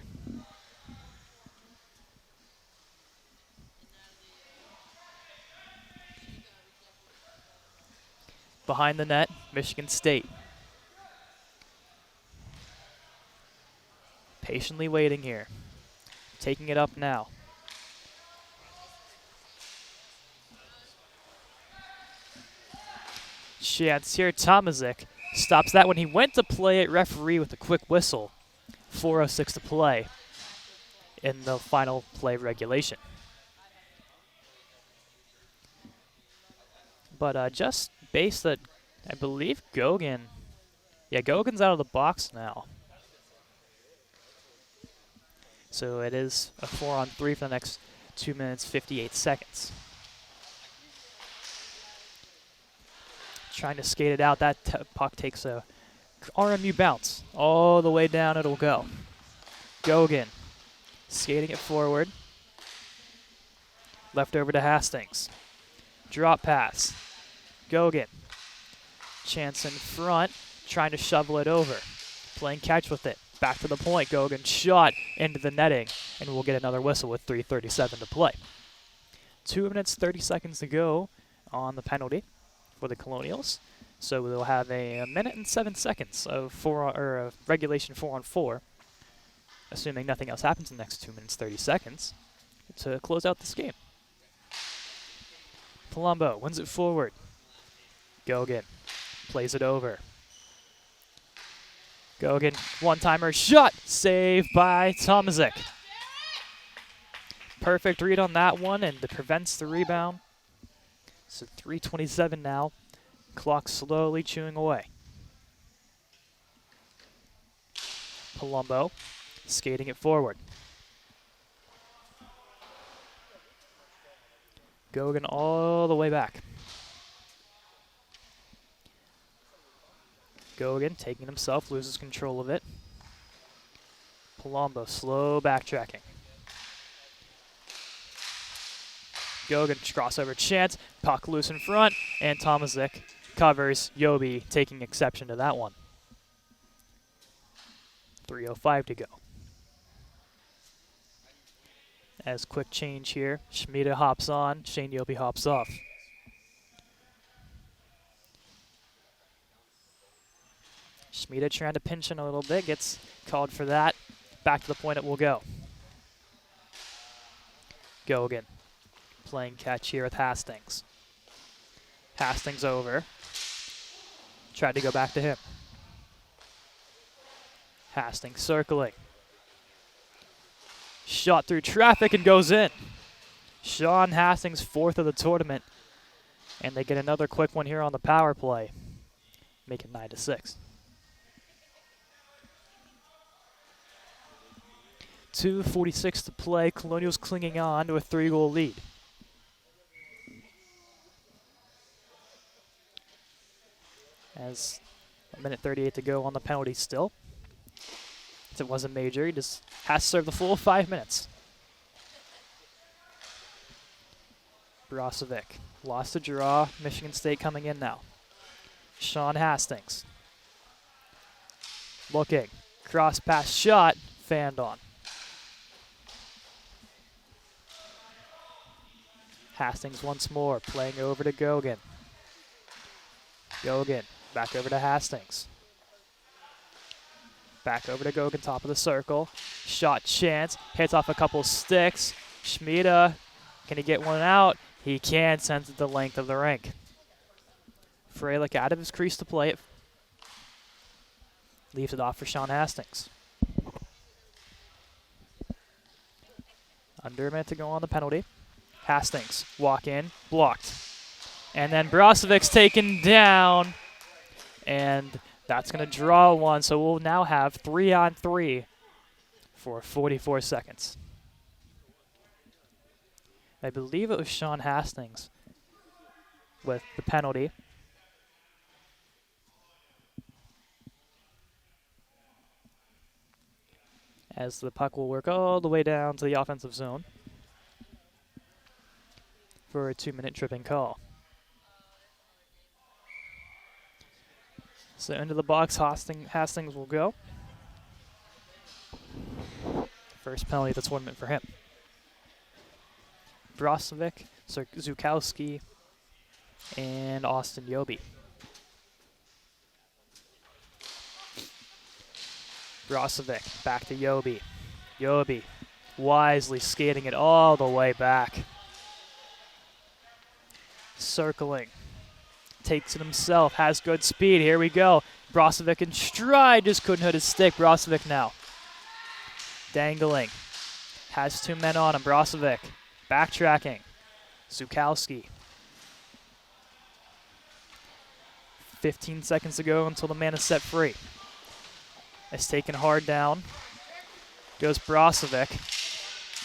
Behind the net, Michigan State. Patiently waiting here. Taking it up now. Chance here. Tomasic stops that when he went to play it. Referee with a quick whistle. 4:06 to play in the final play regulation. But just based that, I believe Gogan. Yeah, Gogan's out of the box now. So it is a 4-on-3 for the next 2 minutes, 58 seconds. Trying to skate it out. That puck takes a RMU bounce. All the way down it'll go. Gogan skating it forward. Left over to Hastings. Drop pass. Gogan Chance in front, trying to shovel it over. Playing catch with it. Back to the point. Gogan shot into the netting, and we'll get another whistle with 3:37 to play. 2 minutes, 30 seconds to go on the penalty for the Colonials. So we'll have a minute and 7 seconds of regulation 4-on-4, assuming nothing else happens in the next 2 minutes, 30 seconds, to close out this game. Palumbo wins it forward. Gogan plays it over. Gogan, one-timer shot, saved by Tomaszek. Perfect read on that one, and it prevents the rebound. So 3:27 now. Clock slowly chewing away. Palumbo skating it forward. Gogan all the way back. Gogan taking himself, loses control of it. Palumbo slow backtracking. Gogan crossover chance, puck loose in front, and Tomaszek covers. Yobi taking exception to that one. 3:05 to go. As quick change here, Schmida hops on, Shane Yobi hops off. Schmida trying to pinch in a little bit, gets called for that. Back to the point it will go. Gogan playing catch here with Hastings. Hastings over. Tried to go back to him. Hastings circling. Shot through traffic and goes in. Sean Hastings, 4th of the tournament. And they get another quick one here on the power play. Make it 9-6. 2:46 to play. Colonials clinging on to a 3-goal lead. As 1:38 to go on the penalty still. If it wasn't major, he just has to serve the full 5 minutes. Brozovic lost the draw. Michigan State coming in now. Sean Hastings. Looking. Cross pass shot. Fanned on. Hastings once more. Playing over to Gogan. Gogan. Back over to Hastings. Back over to Gogan, top of the circle. Shot chance. Hits off a couple sticks. Schmida, can he get one out? He can, sends it the length of the rink. Freilich out of his crease to play it. Leaves it off for Sean Hastings. Under a minute to go on the penalty. Hastings, walk in, blocked. And then Brozovic's taken down. And that's going to draw one, so we'll now have 3-on-3 for 44 seconds. I believe it was Sean Hastings with the penalty. As the puck will work all the way down to the offensive zone for a 2-minute tripping call. So into the box, Hastings will go. First penalty of the tournament for him. Brozovic, Zukowski, and Austin Yobi. Brozovic, back to Yobi. Yobi wisely skating it all the way back. Circling. Takes it himself, has good speed. Here we go. Brozovic in stride, just couldn't hit his stick. Brozovic now. Dangling. Has 2 men on him. Brozovic backtracking. Zukowski. 15 seconds to go until the man is set free. It's taken hard down. Goes Brozovic.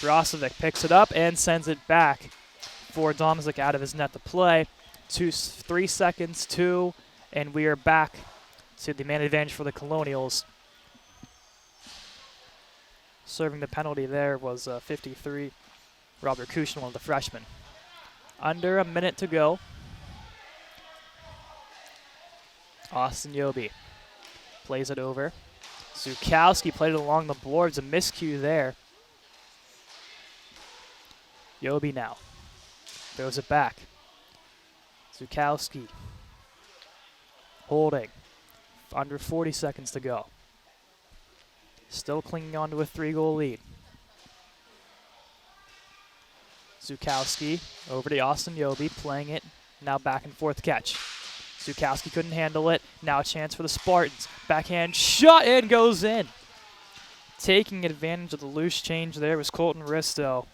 Brozovic picks it up and sends it back for Tomaszek out of his net to play. 3 seconds, 2, and we are back to the man advantage for the Colonials. Serving the penalty there was 53, Robert Kushin, one of the freshmen. Under a minute to go. Austin Yobi plays it over. Zukowski played it along the boards. A miscue there. Yobi now throws it back. Zukowski holding. Under 40 seconds to go. Still clinging on to a 3-goal lead. Zukowski over to Austin Yobi, playing it. Now back and forth catch. Zukowski couldn't handle it. Now a chance for the Spartans. Backhand shot and goes in. Taking advantage of the loose change there was Colton Risto.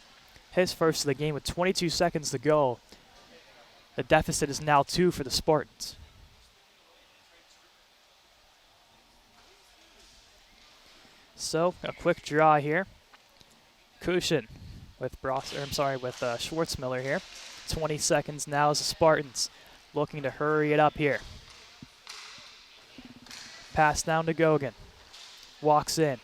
His first of the game with 22 seconds to go. The deficit is now 2 for the Spartans. So a quick draw here. Kushin with Schwartzmiller here. 20 seconds now as the Spartans looking to hurry it up here. Pass down to Gogan. Walks in.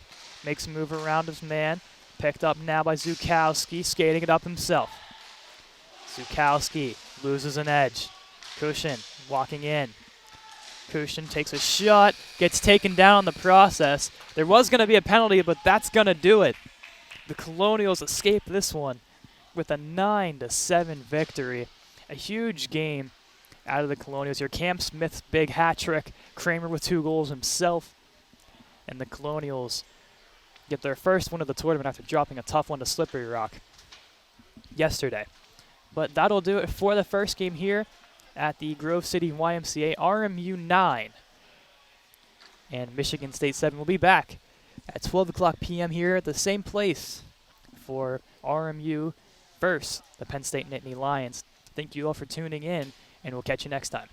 Makes a move around his man. Picked up now by Zukowski, skating it up himself. Zukowski loses an edge. Kushin walking in. Kushin takes a shot, gets taken down in the process. There was going to be a penalty, but that's going to do it. The Colonials escape this one with a 9-7 victory. A huge game out of the Colonials here. Cam Smith's big hat trick. Kramer with 2 goals himself. And the Colonials get their first win of the tournament after dropping a tough one to Slippery Rock yesterday. But that'll do it for the first game here at the Grove City YMCA. RMU 9 and Michigan State 7 will be back at 12 o'clock p.m. here at the same place for RMU versus the Penn State Nittany Lions. Thank you all for tuning in, and we'll catch you next time.